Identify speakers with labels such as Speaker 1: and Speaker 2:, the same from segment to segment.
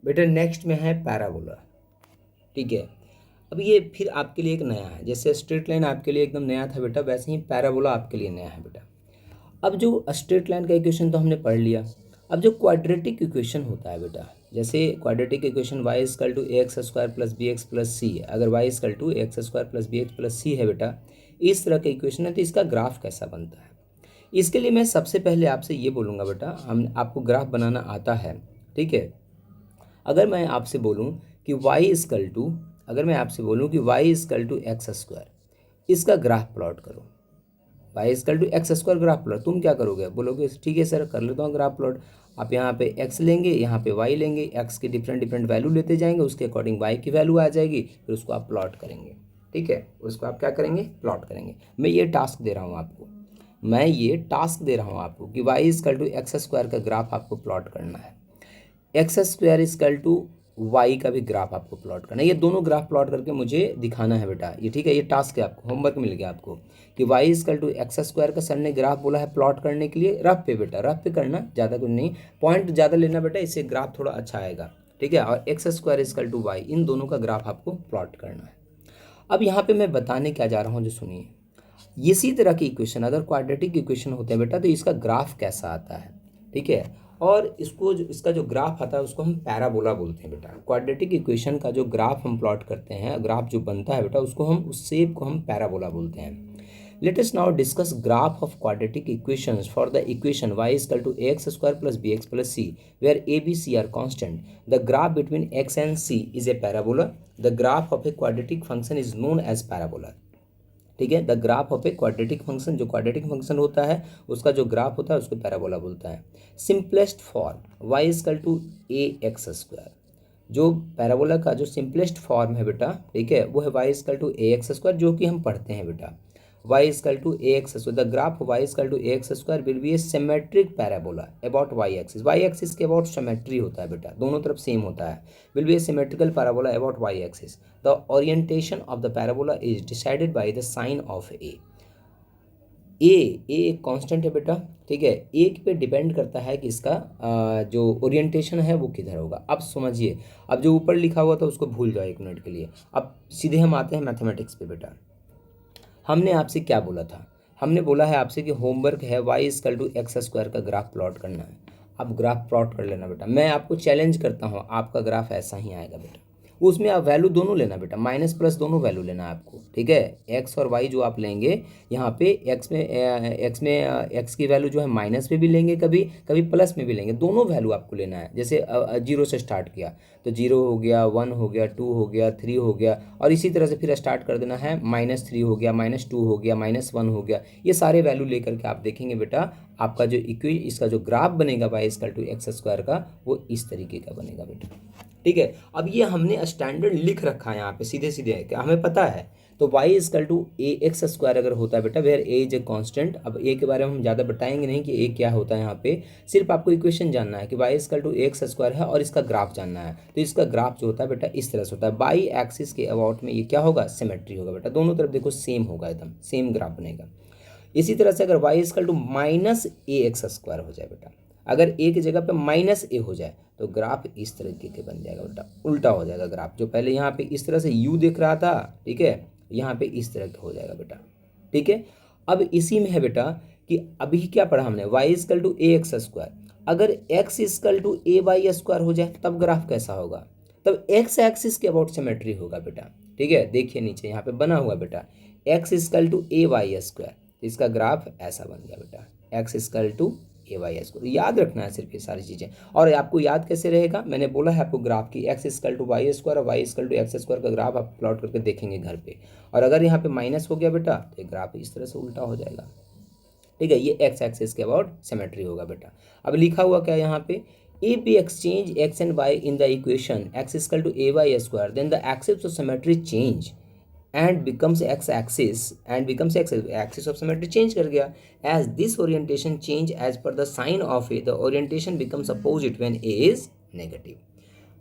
Speaker 1: बेटा नेक्स्ट में है पैराबोला। ठीक है, अब ये फिर आपके लिए एक नया है, जैसे स्ट्रेट लाइन आपके लिए एकदम नया था बेटा, वैसे ही पैराबोला आपके लिए नया है बेटा। अब जो स्ट्रेट लाइन का इक्वेशन तो हमने पढ़ लिया। अब जो क्वाड्रेटिक इक्वेशन होता है बेटा, जैसे quadratic equation Y is equal to A X square plus B X plus C है, अगर Y is equal to A X square plus B X plus C है बेटा, इस तरह का इक्वेशन है, तो इसका ग्राफ कैसा बनता है। इसके लिए मैं सबसे पहले आपसे ये बोलूँगा बेटा, हम आपको ग्राफ बनाना आता है। ठीक है, अगर मैं आपसे बोलूँ कि y इजकल टू, अगर मैं आपसे बोलूँ कि y is equal to X square, इसका ग्राफ प्लॉट करो, y is equal to X square graph plot, तुम क्या करोगे, बोलोगे ठीक है सर कर लेता हूँ ग्राफ प्लॉट। आप यहाँ पे x लेंगे, यहाँ पे y लेंगे, x की डिफरेंट डिफरेंट वैल्यू लेते जाएंगे, उसके अकॉर्डिंग y की वैल्यू आ जाएगी, फिर उसको आप प्लॉट करेंगे। ठीक है, उसको आप क्या करेंगे, प्लॉट करेंगे। मैं ये टास्क दे रहा हूँ आपको, मैं ये टास्क दे रहा हूँ आपको कि y is equal to X square का ग्राफ आपको प्लॉट करना है, X square is equal to Y का भी ग्राफ आपको प्लॉट करना है। ये दोनों ग्राफ प्लॉट करके मुझे दिखाना है बेटा, ये ठीक है, ये टास्क है, आपको होमवर्क मिल गया आपको कि Y is equal to X square का सर ने ग्राफ बोला है प्लॉट करने के लिए, रफ पे बेटा, रफ पे करना, ज़्यादा कुछ नहीं, पॉइंट ज़्यादा लेना बेटा, इससे ग्राफ थोड़ा अच्छा आएगा। ठीक है, और X square is equal to Y, इन दोनों का ग्राफ आपको प्लॉट करना है। अब यहाँ पे मैं बताने क्या जा रहा हूँ, जो सुनिए, इसी तरह की इक्वेशन अगर क्वाड्रेटिक इक्वेशन होते हैं बेटा, तो इसका ग्राफ कैसा आता है। ठीक है, और इसको जो इसका जो ग्राफ आता है उसको हम पैराबोला बोलते हैं बेटा। क्वाड्रेटिक इक्वेशन का जो ग्राफ हम प्लॉट करते हैं, ग्राफ जो बनता है बेटा, उसको हम, उस शेप को हम पैराबोला बोलते हैं। Let us now discuss graph of quadratic equations for the equation y is equal to ax square plus bx plus c, where a, b, c are constant. The graph between x and c is a parabola. The graph of a quadratic function is known as parabola. ठीक है, the graph of a quadratic function, जो quadratic function होता है उसका जो graph होता है उसको पैराबोला बोलता है। Simplest form Y is equal to A X square, जो पैराबोला का जो सिंपलेस्ट फॉर्म है बेटा, ठीक है, वो है Y is equal to A X square, जो कि हम पढ़ते हैं बेटा, y is equal to ax square. The graph y is equal to ax square will be a symmetric parabola about y axis. Y axis के about symmetry होता है बेटा, दोनों तरफ सेम होता है। Will be a symmetrical parabola about y axis. The orientation of the parabola is decided by the sign of a. ए एक constant है बेटा, ठीक है, एक पे डिपेंड करता है कि इसका जो ओरिएंटेशन है वो किधर होगा। अब समझिए, अब जो ऊपर लिखा हुआ था उसको भूल जाओ एक मिनट के लिए, अब सीधे हम आते हैं मैथमेटिक्स पे बेटा। हमने आपसे क्या बोला था, हमने बोला है आपसे कि होमवर्क है Y is equal to X square का ग्राफ प्लॉट करना है। अब ग्राफ प्लॉट कर लेना बेटा, मैं आपको चैलेंज करता हूँ, आपका ग्राफ ऐसा ही आएगा बेटा। उसमें आप वैल्यू दोनों लेना बेटा, माइनस प्लस दोनों वैल्यू लेना है आपको। ठीक है, एक्स और वाई जो आप लेंगे, यहाँ पे एक्स की वैल्यू जो है माइनस में भी लेंगे, कभी कभी प्लस में भी लेंगे, दोनों वैल्यू आपको लेना है। जैसे जीरो से स्टार्ट किया तो जीरो हो गया, वन हो गया, टू हो गया, थ्री हो गया, और इसी तरह से फिर स्टार्ट कर देना है, माइनस थ्री हो गया, माइनस टू हो गया, माइनस वन हो गया। ये सारे वैल्यू लेकर के आप देखेंगे बेटा, आपका जो इसका जो ग्राफ बनेगा Y is equal to X square का, वो इस तरीके का बनेगा बेटा। ठीक है, अब ये हमने स्टैंडर्ड लिख रखा है यहाँ पे सीधे सीधे, क्या हमें पता है। तो y is equal to A X square अगर होता है बेटा, where A is a constant. अब ए के बारे में हम ज़्यादा बताएंगे नहीं कि ए क्या होता है, यहाँ पे सिर्फ आपको इक्वेशन जानना है कि y is equal to X square है, और इसका ग्राफ जानना है। तो इसका ग्राफ जो होता है बेटा इस तरह से होता है, बाई एक्सिस के अबाउट में ये क्या होगा, सिमेट्री होगा बेटा, दोनों तरफ देखो सेम होगा, एकदम सेम ग्राफ बनेगा। इसी तरह से अगर y is equal to minus A X square हो जाए बेटा, अगर ए की जगह पे माइनस ए हो जाए तो ग्राफ इस तरीके के बन जाएगा बेटा, उल्टा हो जाएगा ग्राफ, जो पहले यहाँ पे इस तरह से यू दिख रहा था, ठीक है, यहाँ पे इस तरह का हो जाएगा बेटा। ठीक है, अब इसी में है बेटा कि अभी क्या पढ़ा हमने, y is equal to A X square, अगर x is equal to A Y square हो जाए तब ग्राफ कैसा होगा, तब x एक्सिस के अबाउट सिमेट्री होगा बेटा। ठीक है, देखिए नीचे यहाँ पे बना हुआ बेटा, x is equal to A Y square, इसका ग्राफ ऐसा बन गया बेटा, x is equal to A Y square. याद रखना है सिर्फ ये सारी चीज़ें। और आपको याद कैसे रहेगा, मैंने बोला है आपको ग्राफ की X is equal to Y square और Y is equal to X square का ग्राफ आप प्लॉट करके देखेंगे घर पे, और अगर यहाँ पे माइनस हो गया बेटा तो ये ग्राफ इस तरह से उल्टा हो जाएगा। ठीक है, ये एक्स एक्सिस के अबाउट सिमेट्री होगा बेटा। अब लिखा हुआ क्या यहाँ पे, if we exchange x and y in the equation x is equal to a y square, then the axis of symmetry change and becomes x axis axis of symmetry change कर गया। as this orientation change as per the sign of a, the orientation becomes opposite when a is negative।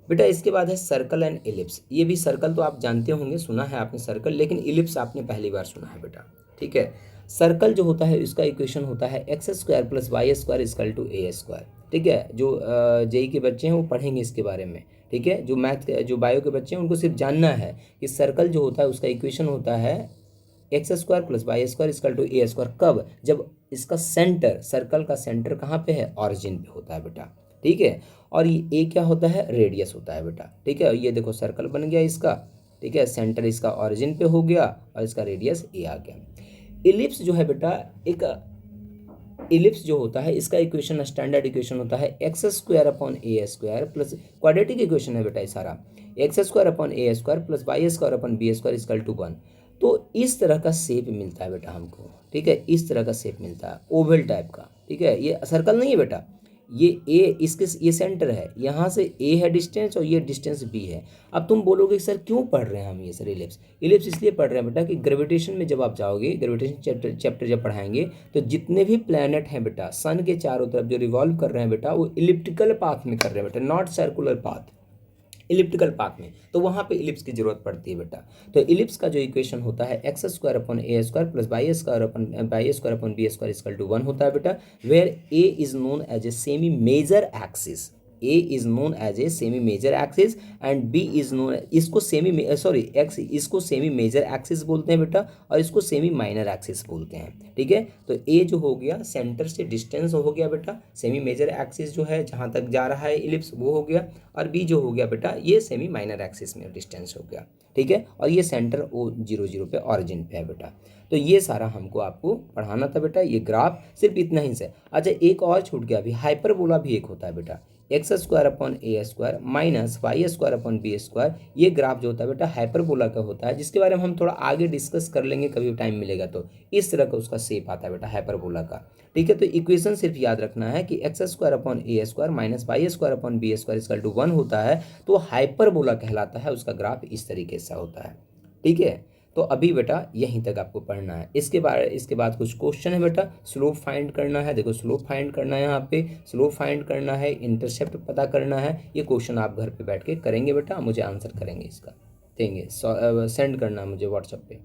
Speaker 1: बेटा इसके बाद है circle and ellipse. ये भी circle तो आप जानते होंगे, सुना है आपने सर्कल, लेकिन इलिप्स आपने पहली बार सुना है बेटा। ठीक है, सर्कल जो होता है इसका इक्वेशन होता है X square plus Y square is equal to A square. ठीक है। जो जेई के बच्चे हैं वो पढ़ेंगे इसके बारे में, ठीक है। जो मैथ जो बायो के बच्चे हैं उनको सिर्फ जानना है कि सर्कल जो होता है उसका इक्वेशन होता है X square plus Y square equal to A square, कब, जब इसका सेंटर, सर्कल का सेंटर कहाँ पे है, ऑरिजिन पे होता है बेटा, ठीक है। और ये ए क्या होता है, रेडियस होता है बेटा, ठीक है। ये देखो सर्कल बन गया इसका, ठीक है, सेंटर इसका ऑरिजिन पे हो गया और इसका रेडियस ए आ गया। इलिप्स जो है बेटा, एक इलिप्स जो होता है इसका इक्वेशन, स्टैंडर्ड इक्वेशन होता है X square upon A square plus, quadratic equation है बेटा ये सारा, X square upon A square plus Y square upon B square equal to 1। तो इस तरह का शेप मिलता है बेटा हमको, ठीक है, इस तरह का शेप मिलता है ओवल टाइप का, ठीक है। ये सर्कल नहीं है बेटा, ये ए, इसके ये सेंटर है, यहाँ से ए है डिस्टेंस और ये डिस्टेंस बी है। अब तुम बोलोगे सर क्यों पढ़ रहे हैं हम ये सर इलिप्स, इलिप्स इसलिए पढ़ रहे हैं बेटा कि ग्रेविटेशन में जब आप जाओगे, ग्रेविटेशन चैप्टर जब पढ़ाएंगे तो जितने भी प्लैनेट हैं बेटा सन के चारों तरफ जो रिवॉल्व कर रहे हैं बेटा, वो इलिप्टिकल पाथ में कर रहे हैं बेटा, not circular path, elliptical path में, तो वहाँ पे इलिप्स की जरूरत पड़ती है बेटा। तो इलिप्स का जो इक्वेशन होता है X square upon A square plus Y square upon B square equal to 1 होता है बेटा, where A is known as a semi major axis, A is known as a semi major axis and B is known, इसको semi sorry X, इसको semi major axis बोलते हैं बेटा और इसको सेमी माइनर एक्सिस बोलते हैं, ठीक है। तो ए जो हो गया सेंटर से डिस्टेंस हो गया बेटा, सेमी मेजर एक्सिस जो है जहाँ तक जा रहा है इलिप्स वो हो गया, और बी जो हो गया बेटा ये सेमी माइनर एक्सिस में डिस्टेंस हो गया, ठीक है। और ये सेंटर ओ 0 0 पे ऑरिजिन पे है बेटा। तो ये सारा हमको आपको पढ़ाना था बेटा, ये ग्राफ सिर्फ इतना ही से। अच्छा एक और छूट गया अभी, हाइपरबोला भी एक होता है बेटा, X square upon A square minus Y square upon B square, ये ग्राफ जो होता है बेटा हाइपरबोला का होता है, जिसके बारे में हम थोड़ा आगे डिस्कस कर लेंगे कभी टाइम मिलेगा तो। इस तरह का उसका शेप आता है बेटा हाइपरबोला का, ठीक है। तो इक्वेशन सिर्फ याद रखना है कि X square upon A square minus Y square upon B square equal to 1 होता है, तो हाइपरबोला कहलाता है, उसका ग्राफ इस तरीके से होता है, ठीक है। तो अभी बेटा यहीं तक आपको पढ़ना है, इसके बाद कुछ क्वेश्चन है बेटा, स्लोप फाइंड करना है, देखो स्लोप फाइंड करना है, यहाँ पे स्लोप फाइंड करना है, इंटरसेप्ट पता करना है, ये क्वेश्चन आप घर पे बैठ के करेंगे बेटा, मुझे आंसर करेंगे इसका, देंगे, सेंड करना मुझे व्हाट्सएप पे।